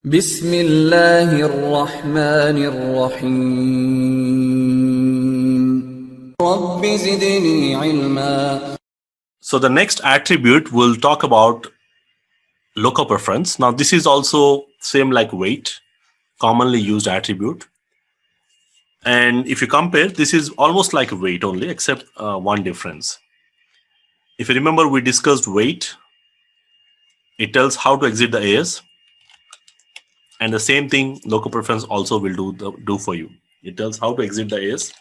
بسم الله الرحمن الرحيم رب زدني علما. So the next attribute we'll talk about local preference. Now this is also same like weight, commonly used attribute. And if you compare, this is almost like weight only, except one difference. If you remember, we discussed weight. It tells how to exit the AS. And the same thing local preference also will do for you. It tells how to exit the AS,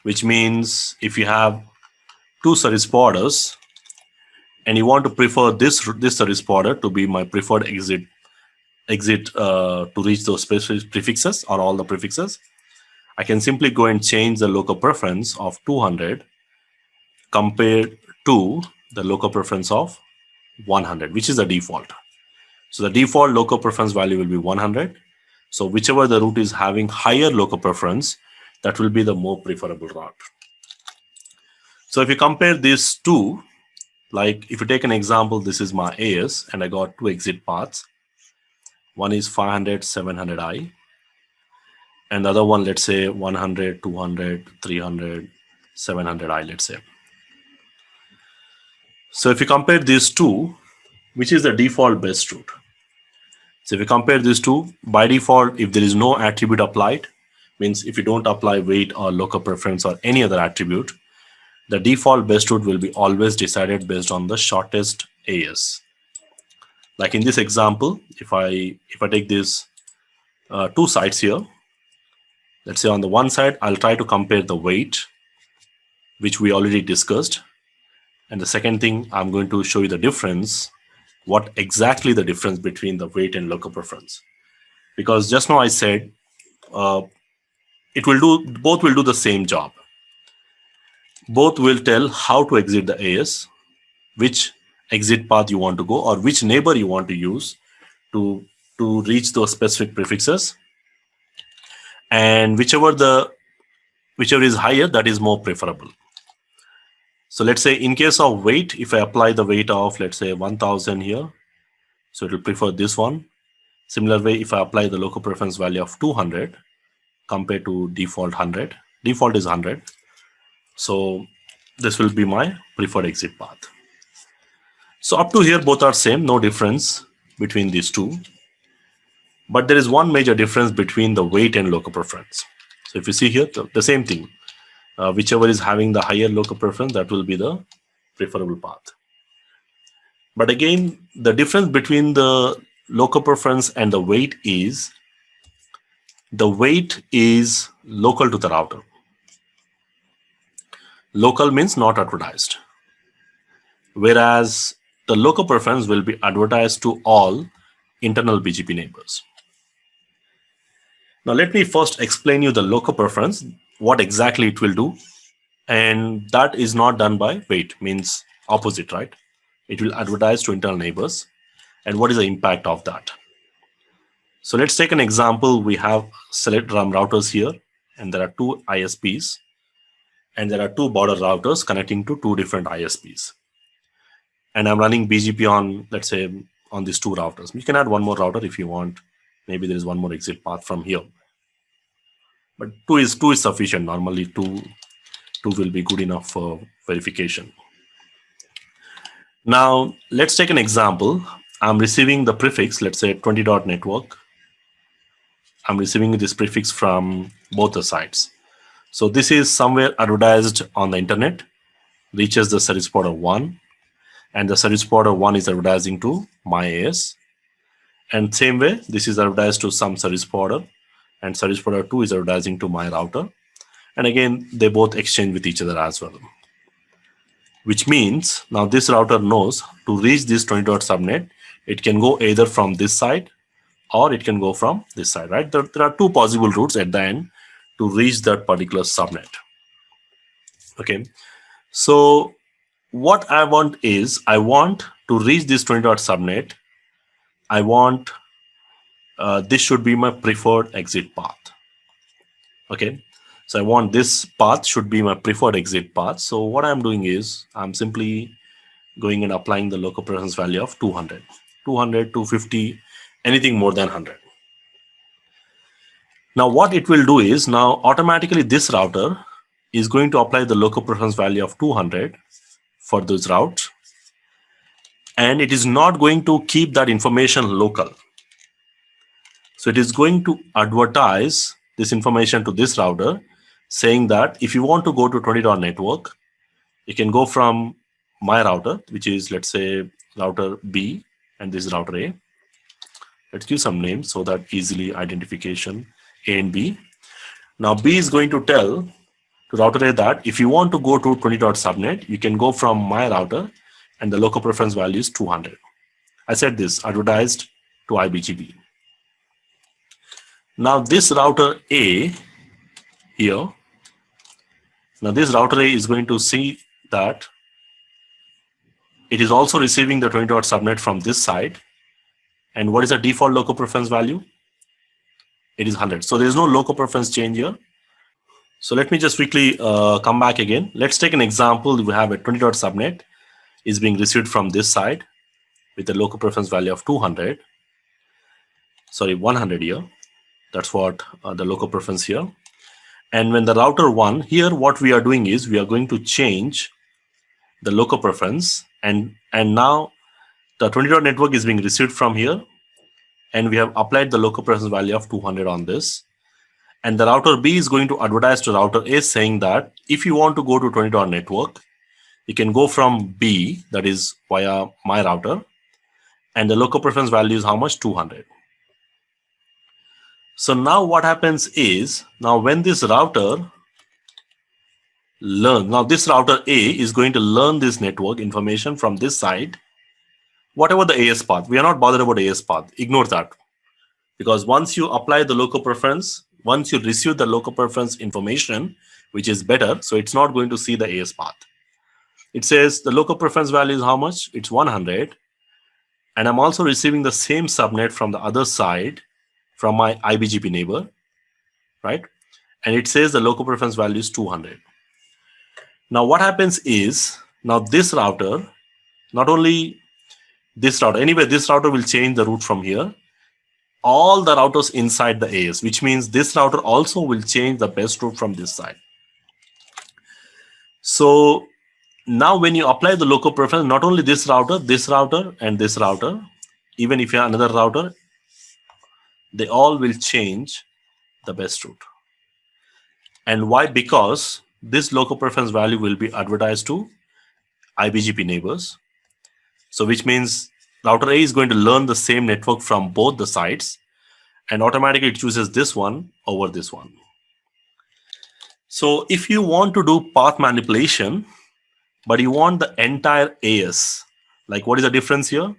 which means if you have two service providers and you want to prefer this service provider to be my preferred exit to reach those specific prefixes or all the prefixes, I can simply go and change the local preference of 200 compared to the local preference of 100, which is the default. So the default local preference value will be 100. So whichever the route is having higher local preference, that will be the more preferable route. So if you compare these two, like if you take an example, this is my AS and I got two exit paths. One is 500, 700i. And the other one, let's say 100, 200, 300, 700i, let's say. So if you compare these two, which is the default best route? So if you compare these two, by default, if there is no attribute applied, means if you don't apply weight or local preference or any other attribute, the default best route will be always decided based on the shortest AS. Like in this example, if I take these two sides here, let's say on the one side, I'll try to compare the weight, which we already discussed. And the second thing, I'm going to show you the difference, what exactly the difference between the weight and local preference. Because just now I said, both will do the same job. Both will tell how to exit the AS, which exit path you want to go, or which neighbor you want to use to reach those specific prefixes. And whichever is higher, that is more preferable. So let's say in case of weight, if I apply the weight of, let's say 1000 here, so it will prefer this one. Similar way, if I apply the local preference value of 200 compared to default 100, default is 100. So this will be my preferred exit path. So up to here, both are same, no difference between these two. But there is one major difference between the weight and local preference. So if you see here, the same thing. Whichever is having the higher local preference, that will be the preferable path. But again, the difference between the local preference and the weight is local to the router. Local means not advertised. Whereas the local preference will be advertised to all internal BGP neighbors. Now let me first explain you the local preference, what exactly it will do. And that is not done by weight, means opposite, right? It will advertise to internal neighbors. And what is the impact of that? So let's take an example. We have select RAM routers here, and there are two ISPs, and there are two border routers connecting to two different ISPs. And I'm running BGP on, let's say, on these two routers. You can add one more router if you want. Maybe there is one more exit path from here. But two is sufficient. Normally, two will be good enough for verification. Now, let's take an example. I'm receiving the prefix, let's say 20.network. I'm receiving this prefix from both the sides. So this is somewhere advertised on the internet, reaches the service provider 1, and the service provider 1 is advertising to my AS. And same way, this is advertised to some service provider, and service provider 2 is advertising to my router. And again, they both exchange with each other as well. Which means now this router knows to reach this 20.subnet, it can go either from this side or it can go from this side, right? There are two possible routes at the end to reach that particular subnet. Okay. So what I want is, I want to reach this 20.subnet. I want this should be my preferred exit path. Okay. So I want this path should be my preferred exit path. So what I'm doing is I'm simply going and applying the local preference value of 200, 250, anything more than 100. Now what it will do is, now automatically this router is going to apply the local preference value of 200 for this route, and it is not going to keep that information local. So it is going to advertise this information to this router, saying that if you want to go to 20 network, you can go from my router, which is, let's say, router B, and this is router A. Let's give some names so that easily identification, A and B. Now B is going to tell to router A that if you want to go to 20 subnet, you can go from my router, and the local preference value is 200. I said this, advertised to IBGP. Now this router A here, now this router A is going to see that it is also receiving the 20 subnet from this side. And what is the default local preference value? It is 100. So there is no local preference change here. So let me just quickly come back again. Let's take an example. We have a 20 subnet is being received from this side with a local preference value of 200. Sorry, 100 here. That's what the local preference here. And when the router 1, here what we are doing is we are going to change the local preference, and now the 20 network is being received from here, and we have applied the local preference value of 200 on this. And the router B is going to advertise to router A saying that if you want to go to 20 network, you can go from B, that is via my router, and the local preference value is how much? 200. So now what happens is, now when this router learns, now this router A is going to learn this network information from this side, whatever the AS path. We are not bothered about AS path. Ignore that. Because once you apply the local preference, once you receive the local preference information, which is better, so it's not going to see the AS path. It says the local preference value is how much? It's 100. And I'm also receiving the same subnet from the other side from my IBGP neighbor, right? And it says the local preference value is 200. Now what happens is, now this router, not only this router, anyway, this router will change the route from here. All the routers inside the AS, which means this router also will change the best route from this side. So now when you apply the local preference, not only this router, and this router, even if you have another router, they all will change the best route. And why? Because this local preference value will be advertised to IBGP neighbors. So which means router A is going to learn the same network from both the sides, and automatically it chooses this one over this one. So if you want to do path manipulation, but you want the entire AS, like what is the difference here?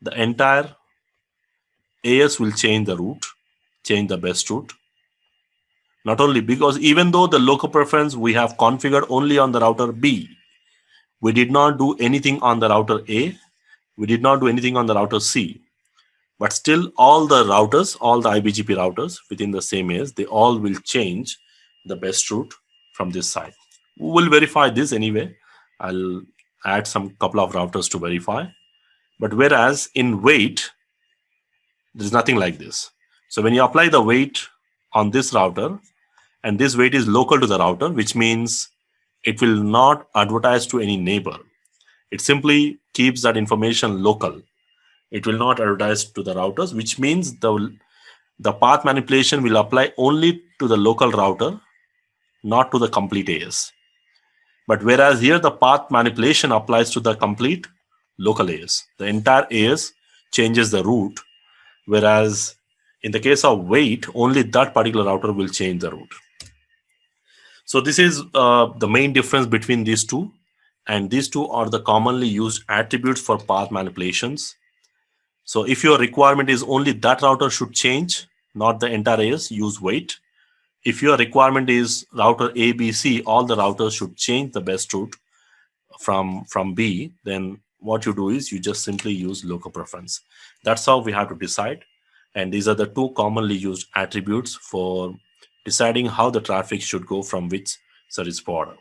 The entire AS will change the route, change the best route. Not only because even though the local preference we have configured only on the router B, we did not do anything on the router A, we did not do anything on the router C. But still all the routers, all the IBGP routers within the same AS, they all will change the best route from this side. We will verify this anyway. I'll add some couple of routers to verify. But whereas in weight, there's nothing like this. So when you apply the weight on this router, and this weight is local to the router, which means it will not advertise to any neighbor. It simply keeps that information local. It will not advertise to the routers, which means the path manipulation will apply only to the local router, not to the complete AS. But whereas here the path manipulation applies to the complete local AS. The entire AS changes the route, whereas in the case of weight, only that particular router will change the route. So this is the main difference between these two. And these two are the commonly used attributes for path manipulations. So if your requirement is only that router should change, not the entire AS, use weight. If your requirement is router A, B, C, all the routers should change the best route from B, then what you do is you just simply use local preference. That's how we have to decide. And these are the two commonly used attributes for deciding how the traffic should go from which service provider.